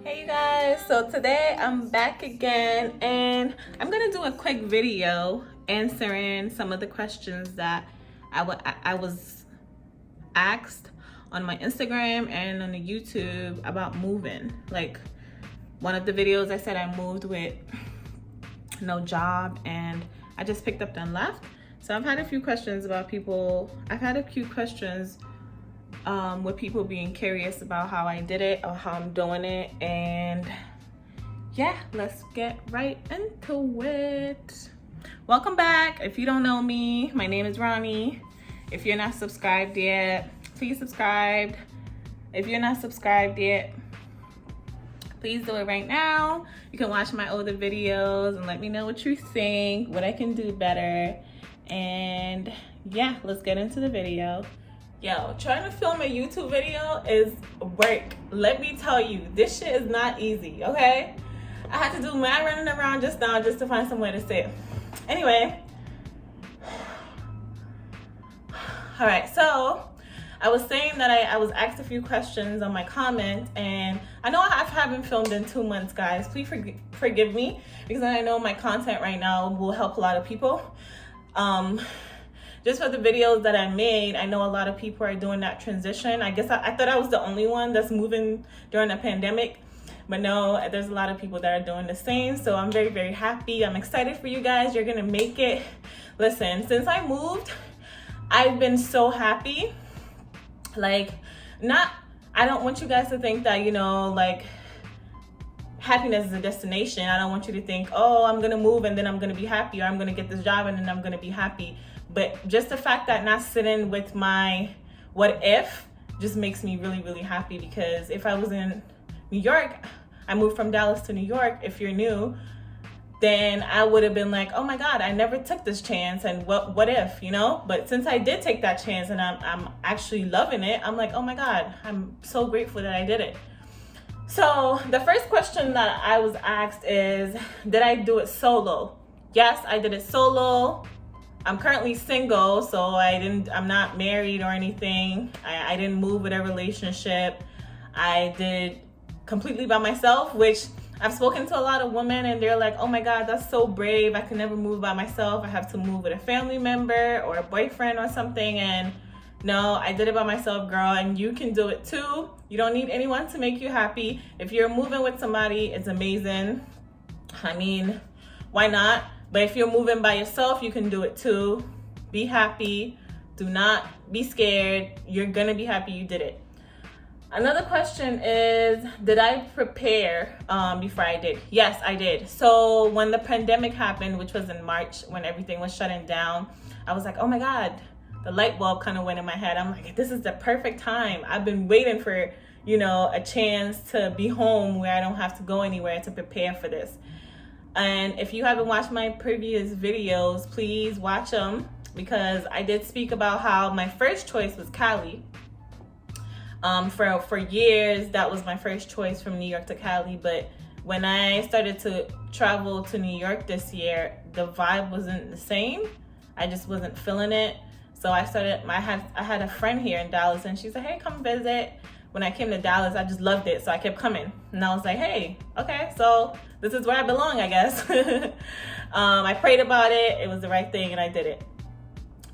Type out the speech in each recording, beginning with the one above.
Hey you guys, so today I'm back again and I'm gonna do a quick video answering some of the questions that I was asked on my Instagram and on the YouTube about moving. Like one of the videos I said I moved with no job and I just picked up and left. So I've had a few questions about people. I've had a few questions with people being curious about how I did it or how I'm doing it, and yeah, let's get right into it. Welcome back. If you don't know me, my name is Ronnie. If you're not subscribed yet, please subscribe. If you're not subscribed yet, please do it right now. You can watch my older videos and let me know what you think, what I can do better, and yeah, let's get into the video. Yo, trying to film a YouTube video is work. Let me tell you, this shit is not easy, okay? I had to do mad running around just now just to find somewhere to sit. Anyway. All right, so I was saying that I was asked a few questions on my comments, and I know I haven't filmed in 2 months, guys. Please forgive me, because I know my content right now will help a lot of people. Just for the videos that I made, I know a lot of people are doing that transition. I guess I thought I was the only one that's moving during the pandemic, but no, there's a lot of people that are doing the same. So I'm very, very happy. I'm excited for you guys. You're gonna make it. Listen, since I moved, I've been so happy. Like, I don't want you guys to think that, like, happiness is a destination. I don't want you to think, oh, I'm gonna move and then I'm gonna be happy, or I'm gonna get this job and then I'm gonna be happy. But just the fact that not sitting with my what if just makes me really, really happy, because if I was in New York, I moved from Dallas to New York, if you're new, then I would have been like, oh my God, I never took this chance, and what if, But since I did take that chance and I'm actually loving it, I'm like, oh my God, I'm so grateful that I did it. So the first question that I was asked is, did I do it solo? Yes, I did it solo. I'm currently single, so I'm not married or anything. I didn't move with a relationship. I did completely by myself, which I've spoken to a lot of women and they're like, oh my God, that's so brave. I can never move by myself. I have to move with a family member or a boyfriend or something. And no, I did it by myself, girl, and you can do it too. You don't need anyone to make you happy. If you're moving with somebody, it's amazing. I mean, why not? But if you're moving by yourself, you can do it too. Be happy. Do not be scared. You're gonna be happy you did it. Another question is, did I prepare before I did? Yes, I did. So when the pandemic happened, which was in March, when everything was shutting down, I was like, oh my God, the light bulb kind of went in my head. I'm like, this is the perfect time. I've been waiting for, a chance to be home where I don't have to go anywhere to prepare for this. And if you haven't watched my previous videos, please watch them, because I did speak about how my first choice was Cali. For years, that was my first choice, from New York to Cali. But when I started to travel to New York this year, the vibe wasn't the same. I just wasn't feeling it. So I had a friend here in Dallas, and she said, hey, come visit. When I came to Dallas, I just loved it. So I kept coming. And I was like, hey, okay, so this is where I belong, I guess. I prayed about it. It was the right thing, and I did it.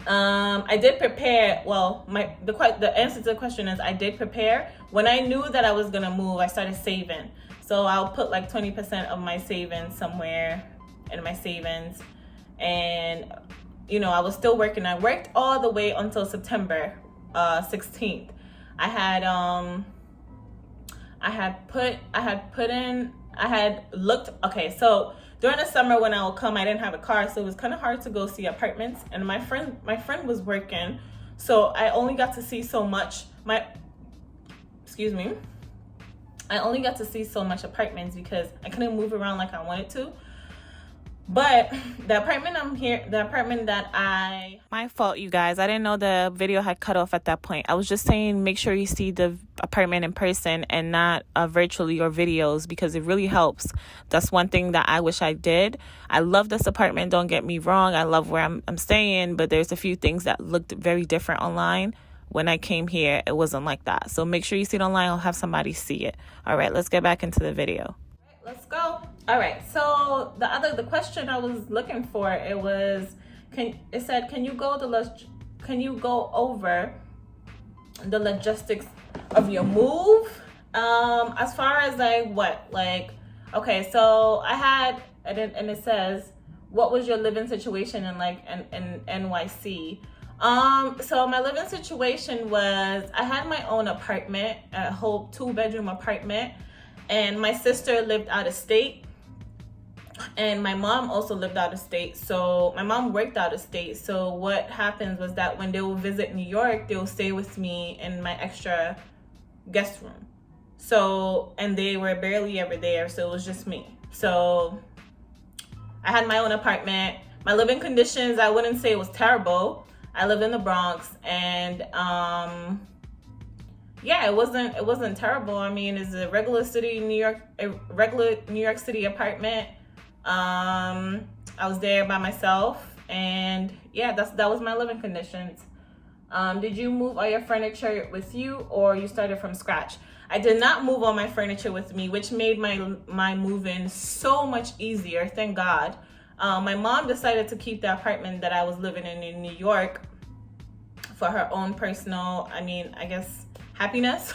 I did prepare. Well, the answer to the question is, I did prepare. When I knew that I was going to move, I started saving. So I'll put like 20% of my savings somewhere in my savings. And, I was still working. I worked all the way until September 16th. I had looked, okay, so during the summer when I would come, I didn't have a car, so it was kind of hard to go see apartments, and my friend was working, so I only got to see so much, I only got to see so much apartments because I couldn't move around like I wanted to. But the apartment my fault, you guys. I didn't know the video had cut off at that point. I was just saying, make sure you see the apartment in person and not virtually or videos, because it really helps. That's one thing that I wish I did. I love this apartment, don't get me wrong. I love where I'm staying, but there's a few things that looked very different online when I came here, it wasn't like that. So make sure you see it online. I'll have somebody see it. All right, let's get back into the video. Let's go. All right, so the question I was looking for, can you go over the logistics of your move? As far as okay, so I had, and it says, what was your living situation in NYC? So my living situation was, I had my own apartment, a whole 2-bedroom apartment, and my sister lived out of state, and my mom also lived out of state. So my mom worked out of state. So what happens was that when they will visit New York, they will stay with me in my extra guest room. So, and they were barely ever there, so it was just me. So I had my own apartment. My living conditions, I wouldn't say it was terrible. I live in the Bronx, and yeah, it wasn't terrible. I mean, it's a regular New York City apartment. I was there by myself, and yeah, that was my living conditions. Did you move all your furniture with you, or you started from scratch? I did not move all my furniture with me, which made my move-in so much easier, thank God. My mom decided to keep the apartment that I was living in New York for her own personal, I guess, happiness.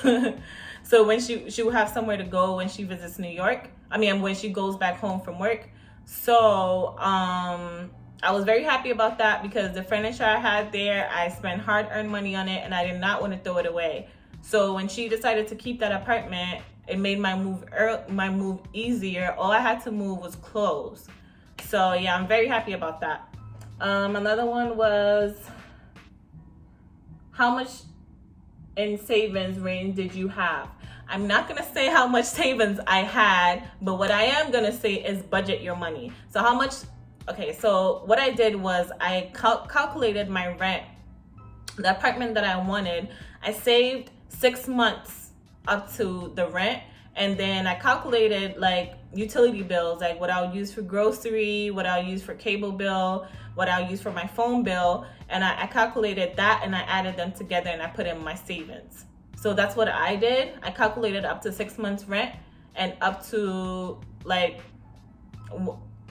So when she will have somewhere to go when she visits New York, when she goes back home from work. So I was very happy about that, because the furniture I had there, I spent hard-earned money on it, and I did not want to throw it away. So when she decided to keep that apartment, it made my move easier. All I had to move was clothes. So yeah, I'm very happy about that. Another one was, how much in savings range did you have? I'm not gonna say how much savings I had, but what I am gonna say is budget your money. So how much, okay, so what I did was I calculated my rent, the apartment that I wanted. I saved 6 months up to the rent, and then I calculated utility bills, like what I'll use for grocery, what I'll use for cable bill, what I'll use for my phone bill, and I calculated that, and I added them together, and I put in my savings. So that's what I did. I calculated up to 6 months rent, and up to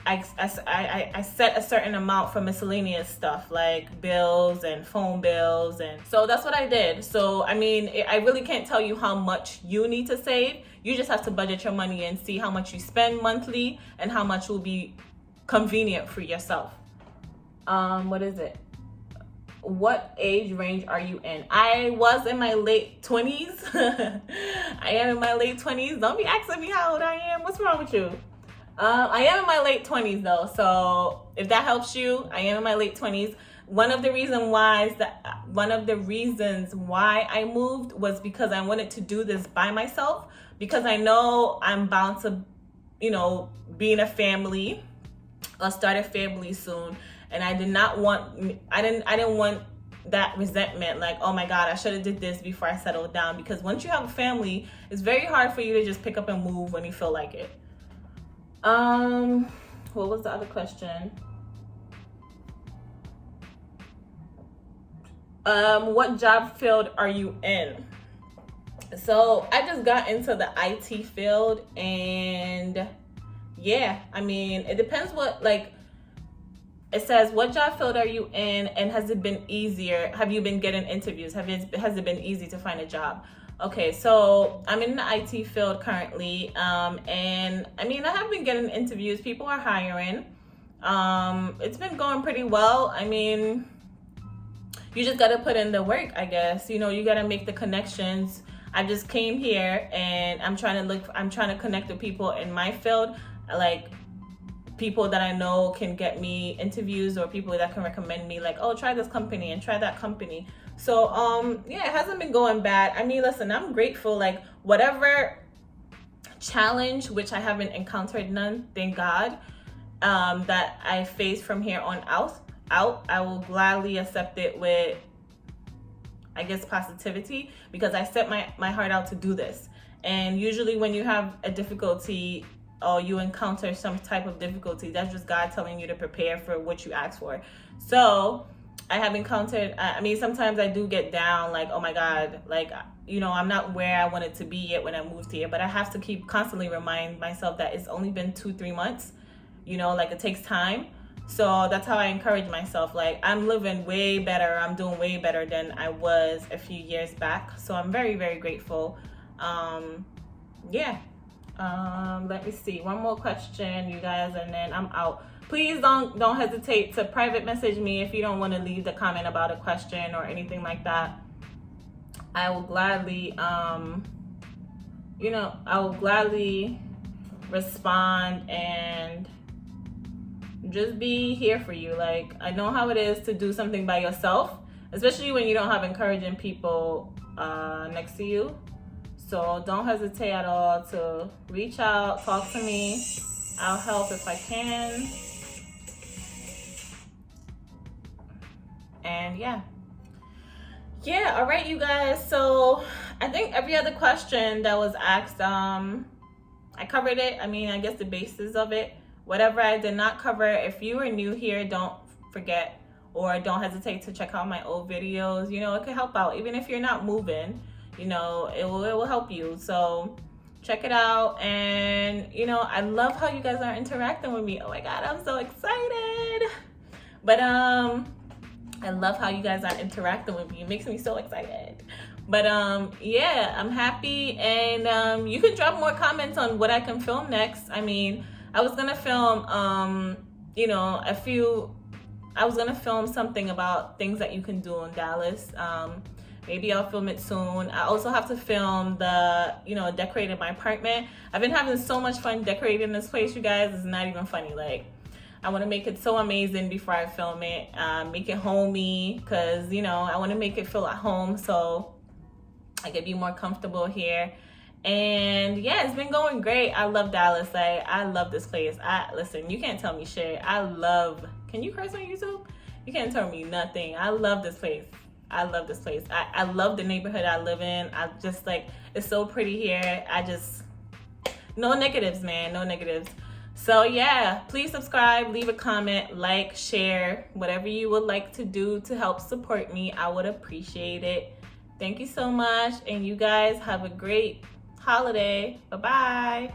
I set a certain amount for miscellaneous stuff like bills and phone bills, and so that's what I did. So I really can't tell you how much you need to save. You just have to budget your money and see how much you spend monthly and how much will be convenient for yourself. What is it? What age range are you in? I was in my late 20s. I am in my late 20s. Don't be asking me how old I am. What's wrong with you? I am in my late 20s though, so if that helps you, I am in my late 20s. One of the reasons why I moved was because I wanted to do this by myself, because I know I'm bound to, be in a family or start a family soon, and I didn't want that resentment, like, oh my God, I should have did this before I settled down, because once you have a family, it's very hard for you to just pick up and move when you feel like it. What was the other question? What job field are you in? So I just got into the IT field, and yeah, it depends it says, what job field are you in, and has it been easier? Have you been getting interviews? Has it been easy to find a job? Okay, so I'm in the IT field currently, and I have been getting interviews. People are hiring. It's been going pretty well. You just gotta put in the work, I guess. You gotta make the connections. I just came here, and I'm trying to connect with people in my field, like people that I know can get me interviews, or people that can recommend me, like, oh, try this company and try that company. So yeah, it hasn't been going bad. Listen, I'm grateful. Like, whatever challenge, which I haven't encountered none, thank God, that I face from here on out, I will gladly accept it with, I guess, positivity, because I set my heart out to do this. And usually when you have a difficulty, or you encounter some type of difficulty, that's just God telling you to prepare for what you ask for. So I have encountered, I mean, sometimes I do get down, like, oh my God, like, you know, I'm not where I wanted to be yet when I moved here, but I have to keep constantly remind myself that it's only been 2-3 months, you know, like it takes time. So that's how I encourage myself. Like, I'm living way better. I'm doing way better than I was a few years back. So I'm very, very grateful. Yeah. Let me see. One more question, you guys, and then I'm out. Please don't hesitate to private message me if you don't want to leave the comment about a question or anything like that. I will gladly, you know, I will gladly respond and just be here for you. Like, I know how it is to do something by yourself, especially when you don't have encouraging people next to you. So don't hesitate at all to reach out, talk to me. I'll help if I can. And yeah, all right, you guys. So I think every other question that was asked, I covered it. I mean, I guess the basis of it. Whatever I did not cover, if you are new here, don't forget or don't hesitate to check out my old videos. You know, it could help out. Even if you're not moving, you know, it will help you. So check it out. And, you know, I love how you guys are interacting with me. Oh my God, I'm so excited. But I love how you guys are interacting with me. It makes me so excited. But yeah, I'm happy. And you can drop more comments on what I can film next. I mean, I was gonna film, you know, I was gonna film something about things that you can do in Dallas. Maybe I'll film it soon. I also have to film you know, decorating my apartment. I've been having so much fun decorating this place, you guys. It's not even funny. Like, I want to make it so amazing before I film it. Make it homey, because, you know, I want to make it feel at home so I can be more comfortable here. And yeah, it's been going great. I love Dallas. Like, I love this place. Listen, you can't tell me shit. Can you curse on YouTube? You can't tell me nothing. I love this place. I love this place. I love the neighborhood I live in. I just, like, it's so pretty here. No negatives, man. No negatives. So yeah, please subscribe, leave a comment, like, share, whatever you would like to do to help support me. I would appreciate it. Thank you so much. And you guys have a great holiday. Bye-bye.